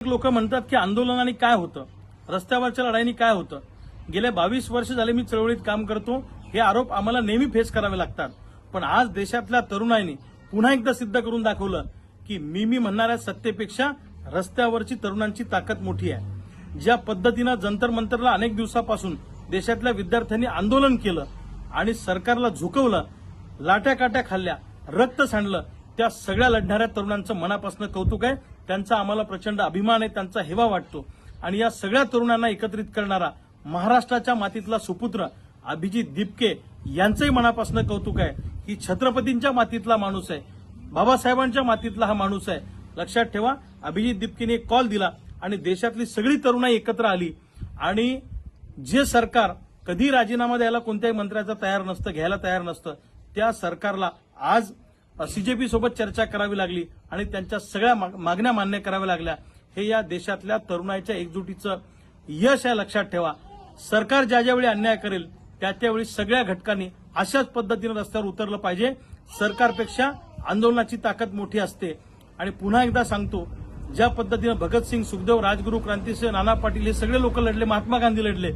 लोक म्हणतात की आंदोलनाने काय होतं, रस्त्यावरच्या लढाईनी काय होतं. गेल्या 22 वर्ष झाले मी चळवळीत काम करतो. हे आरोप आम्हाला नेहमी फेस करावे लागतात. पण आज देशातल्या तरुणाईनी पुन्हा एकदा सिद्ध करून दाखवलं की मी म्हणणाऱ्या सत्तेपेक्षा रस्त्यावरची तरुणांची ताकद मोठी आहे. ज्या पद्धतीनं जंतर मंतरला अनेक दिवसापासून देशातल्या विद्यार्थ्यांनी आंदोलन केलं आणि सरकारला झुकवलं, लाट्या काट्या खाल्ल्या, रक्त सांडलं, त्या सगळ्या लढणाऱ्या तरुणांचं मनापासून कौतुक आहे. त्यांचा आम्हाला प्रचंड अभिमान आहे, त्यांचा हेवा वाटतो. आणि या सगळ्या तरुणांना एकत्रित करणारा महाराष्ट्राच्या मातीतला सुपुत्र अभिजित दिपके यांचंही मनापासून कौतुक आहे. की छत्रपतींच्या मातीतला माणूस आहे, बाबासाहेबांच्या मातीतला हा माणूस आहे. लक्षात ठेवा, अभिजित दिपकेने एक कॉल दिला आणि देशातली सगळी तरुणाई एकत्र आली. आणि जे सरकार कधी राजीनामा द्यायला कोणत्याही मंत्र्याचा तयार नसतं, घ्यायला तयार नसतं, त्या सरकारला आज सीजेपी सोबत चर्चा करावी लागली आणि त्यांच्या सगळ्या मागण्या मान्य कराव्या लागल्या. हे या देशातल्या तरुणाईच्या एकजुटीचं यश आहे. लक्षात ठेवा, सरकार ज्या ज्यावेळी अन्याय करेल त्या त्यावेळी सगळ्या घटकांनी अशाच पद्धतीनं रस्त्यावर उतरलं पाहिजे. सरकारपेक्षा आंदोलनाची ताकद मोठी असते. आणि पुन्हा एकदा सांगतो, ज्या पद्धतीनं भगतसिंग, सुखदेव, राजगुरू, क्रांतिसिंह, नाना पाटील हे सगळे लोक लढले, महात्मा गांधी लढले,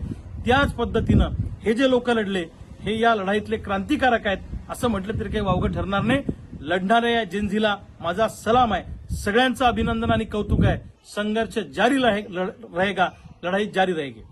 त्याच पद्धतीनं हे जे लोक लढले हे या लढाईतले क्रांतिकारक आहेत असं म्हटलं तरी काही वावगं ठरणार नाही. लढणाऱ्या या जेनझीला माझा सलाम आहे. सगळ्यांचं अभिनंदन आणि कौतुक आहे. संघर्ष जारी रहेगा, लढाई जारी रहेगी.